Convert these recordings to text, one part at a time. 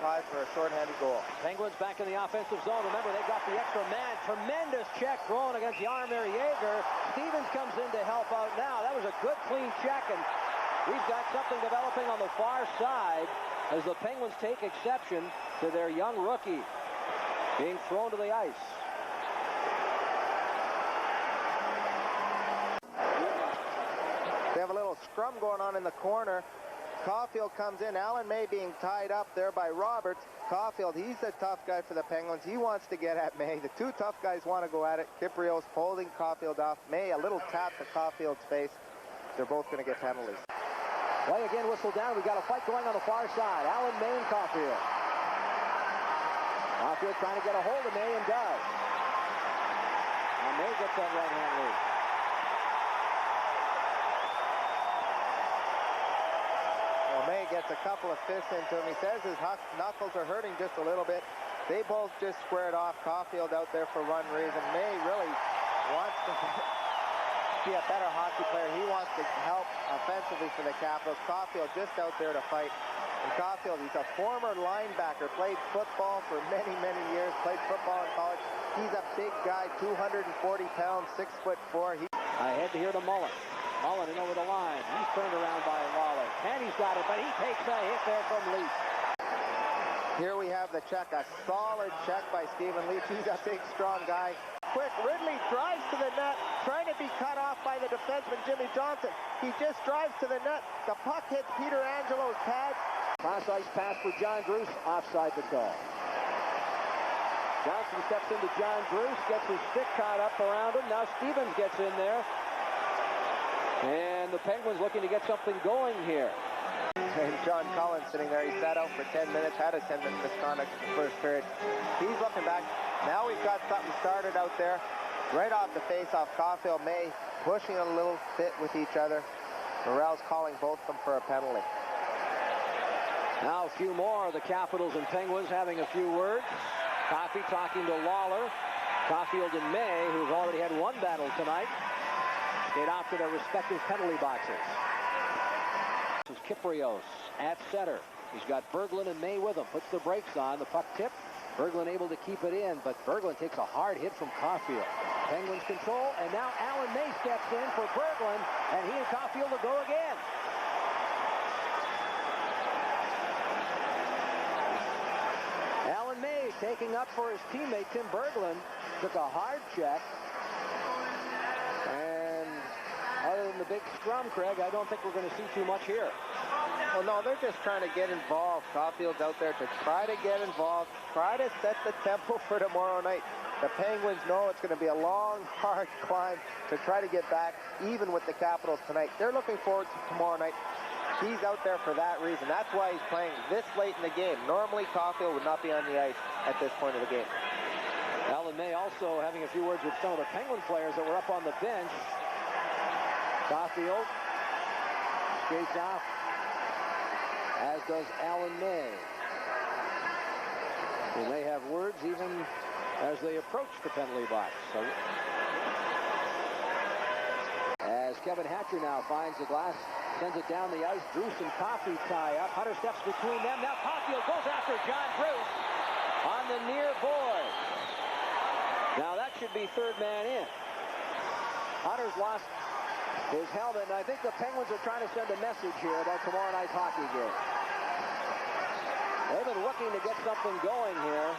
high for a shorthanded goal. Penguins back in the offensive zone. Remember, they got the extra man. Tremendous check thrown against Jaromir Jagr. Stevens comes in to help out now. That was a good, clean check, and we've got something developing on the far side as the Penguins take exception to their young rookie being thrown to the ice. They have a little scrum going on in the corner. Caulfield comes in. Alan May being tied up there by Roberts. Caulfield, he's a tough guy for the Penguins. He wants to get at May. The two tough guys want to go at it. Kypreos holding Caulfield off. May, a little tap to Caulfield's face. They're both going to get penalties. Play again, whistle down. We've got a fight going on the far side. Alan May and Caulfield. Caulfield trying to get a hold of May and does. And May gets that right hand lead. May gets a couple of fists into him. He says his knuckles are hurting just a little bit. They both just squared off. Caulfield out there for run reason. May really wants to be a better hockey player. He wants to help offensively for the Capitals. Caulfield just out there to fight. And Caulfield, he's a former linebacker. Played football for many, many years. Played football in college. He's a big guy, 240 pounds, 6'4". I head to here to Mullen. Mullen in over the line. He's turned around by Lawler. And he's got it, but he takes a hit there from Leach. Here we have the check. A solid check by Stephen Leach. He's a big, strong guy. Quick, Ridley drives to the net, trying to be cut off by the defenseman, Jimmy Johnson. He just drives to the net. The puck hits Peter Angelo's pad. Cross ice pass for John Druce. Offside the call. Johnson steps into John Druce, gets his stick caught up around him. Now Stevens gets in there. And the Penguins looking to get something going here. And John Collins sitting there. He sat out for 10 minutes, had a 10-minute misconduct in the first period. He's looking back. Now we've got something started out there. Right off the face-off, Caulfield, May pushing a little bit with each other. Morrell's calling both of them for a penalty. Now a few more. The Capitals and Penguins having a few words. Coffey talking to Lawler. Caulfield and May, who've already had one battle tonight, get off to their respective penalty boxes. This is Kypreos at center. He's got Berglund and May with him. Puts the brakes on. The puck tip. Berglund able to keep it in, but Berglund takes a hard hit from Caulfield. Penguins control, and now Alan May steps in for Berglund, and he and Caulfield will go again. Alan May taking up for his teammate Tim Berglund. Took a hard check. And other than the big scrum, Craig, I don't think we're going to see too much here. Well, no, they're just trying to get involved. Caulfield's out there to try to get involved, try to set the tempo for tomorrow night. The Penguins know it's going to be a long, hard climb to try to get back even with the Capitals tonight. They're looking forward to tomorrow night. He's out there for that reason. That's why he's playing this late in the game. Normally, Caulfield would not be on the ice at this point of the game. Alan May also having a few words with some of the Penguin players that were up on the bench. Caulfield skates off, as does Alan May. And they have words even as they approach the penalty box. So, as Kevin Hatcher now finds the glass, sends it down the ice. Druce and Coffey tie up. Hunter steps between them. Now Caulfield goes after John Druce on the near board. Now that should be third man in. Hunter's lost his helmet, and I think the Penguins are trying to send a message here about tomorrow night's hockey game. They've been looking to get something going here.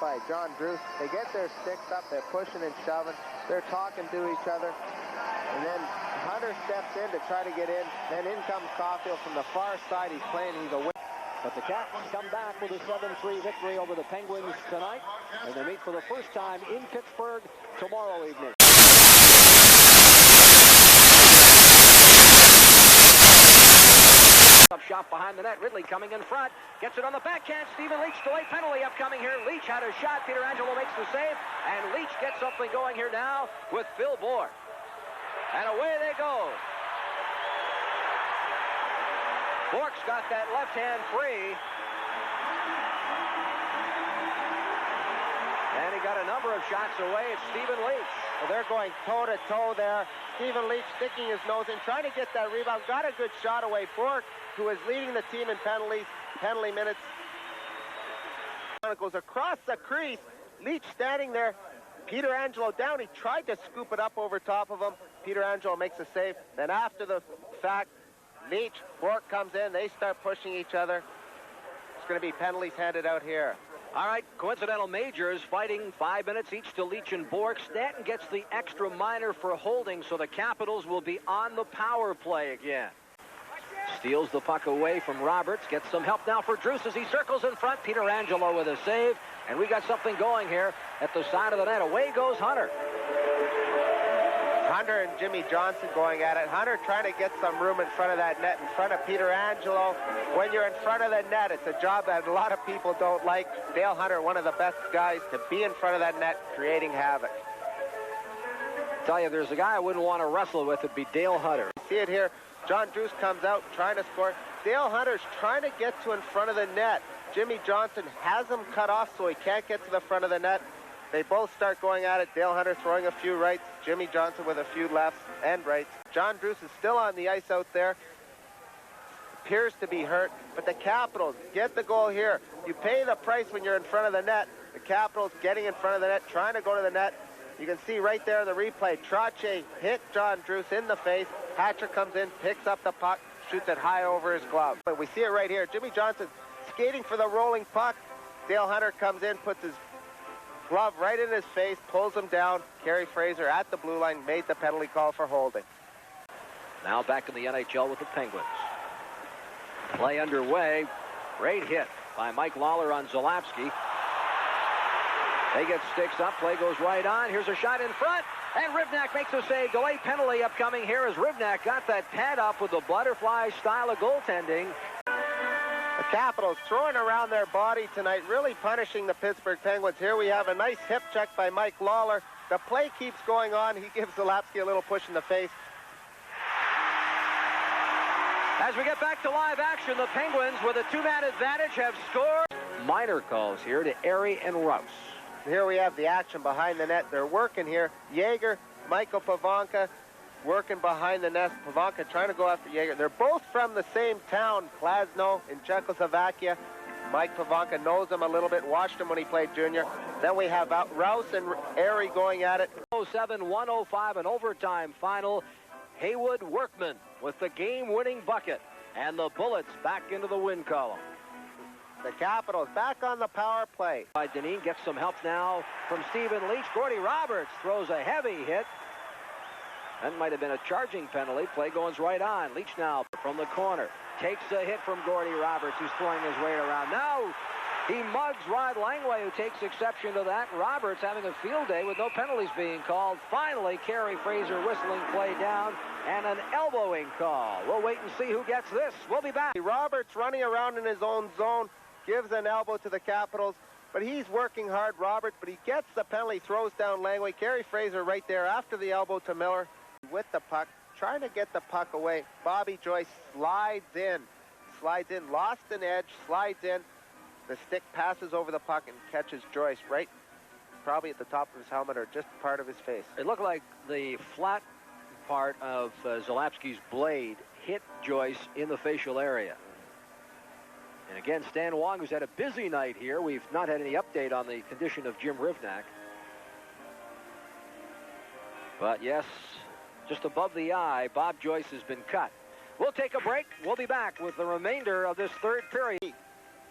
By John Druce, they get their sticks up, they're pushing and shoving, they're talking to each other, and then Hunter steps in to try to get in, then in comes Caulfield from the far side. He's playing, he's a win. But the Caps come back with a 7-3 victory over the Penguins tonight, and they meet for the first time in Pittsburgh tomorrow evening. Shot behind the net. Ridley coming in front. Gets it on the backhand. Stephen Leach, delay penalty upcoming here. Leach had a shot. Peter Angelo makes the save. And Leach gets something going here now with Phil Bourque. And away they go. Bourque's got that left hand free. And he got a number of shots away. It's Stephen Leach. Well, they're going toe-to-toe there. Stephen Leach sticking his nose in, trying to get that rebound. Got a good shot away. Bork, who is leading the team in penalty minutes. It goes across the crease. Leach standing there. Peter Angelo down. He tried to scoop it up over top of him. Peter Angelo makes a save. Then after the fact, Leach, Bork comes in. They start pushing each other. It's going to be penalties handed out here. All right, coincidental majors fighting 5 minutes each to Leach and Bork. Stanton gets the extra minor for holding, so the Capitals will be on the power play again. Steals the puck away from Roberts. Gets some help now for Druce as he circles in front. Peter Angelo with a save. And we got something going here at the side of the net. Away goes Hunter. Hunter and Jimmy Johnson going at it. Hunter trying to get some room in front of that net, in front of Peter Angelo. When you're in front of the net, it's a job that a lot of people don't like. Dale Hunter, one of the best guys to be in front of that net, creating havoc. I tell you, there's a guy I wouldn't want to wrestle with. It'd be Dale Hunter. You see it here. John Druce comes out trying to score. Dale Hunter's trying to get to in front of the net. Jimmy Johnson has him cut off so he can't get to the front of the net. They both start going at it. Dale Hunter throwing a few rights. Jimmy Johnson with a few lefts and rights. John Druce is still on the ice out there. Appears to be hurt, but the Capitals get the goal here. You pay the price when you're in front of the net. The Capitals getting in front of the net, trying to go to the net. You can see right there in the replay, Trottier hit John Druce in the face. Hatcher comes in, picks up the puck, shoots it high over his glove. But we see it right here. Jimmy Johnson skating for the rolling puck. Dale Hunter comes in, puts his glove right in his face, pulls him down. Kerry Fraser at the blue line made the penalty call for holding. Now back in the NHL with the Penguins. Play underway. Great hit by Mike Lawler on Zalapsky. They get sticks up. Play goes right on. Here's a shot in front. And Rivnak makes a save. Delay penalty upcoming here as Rivnak got that pad up with the butterfly style of goaltending. The Capitals throwing around their body tonight, really punishing the Pittsburgh Penguins. Here we have a nice hip check by Mike Lawler. The play keeps going on. He gives Zalapsky a little push in the face. As we get back to live action, the Penguins with a two-man advantage have scored. Minor calls here to Erie and Rouse. Here we have the action behind the net. They're working here. Yeager, Michael Pavanka working behind the net. Pavanka trying to go after Yeager. They're both from the same town, Klasno in Czechoslovakia. Mike Pavanka knows him a little bit, watched him when he played junior. Then we have Rouse and Erie going at it. 107-105, an overtime final. Haywood Workman with the game-winning bucket. And the Bullets back into the win column. The Capitals back on the power play. Deneen gets some help now from Stephen Leach. Gordy Roberts throws a heavy hit. That might have been a charging penalty. Play goes right on. Leach now from the corner. Takes a hit from Gordy Roberts, who's throwing his weight around. Now he mugs Rod Langway, who takes exception to that. Roberts having a field day with no penalties being called. Finally, Kerry Fraser whistling play down and an elbowing call. We'll wait and see who gets this. We'll be back. Roberts running around in his own zone. Gives an elbow to the Capitals, but he's working hard, Roberts, but he gets the penalty, throws down Langway. Kerry Fraser right there after the elbow to Miller with the puck, trying to get the puck away. Bobby Joyce slides in, lost an edge, slides in. The stick passes over the puck and catches Joyce right probably at the top of his helmet or just part of his face. It looked like the flat part of Zalapsky's blade hit Joyce in the facial area. And again, Stan Wong, who's had a busy night here. We've not had any update on the condition of Jim Rivnak. But yes, just above the eye, Bob Joyce has been cut. We'll take a break. We'll be back with the remainder of this third period.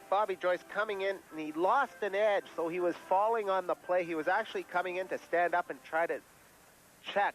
Bobby Joyce coming in, and he lost an edge, so he was falling on the play. He was actually coming in to stand up and try to check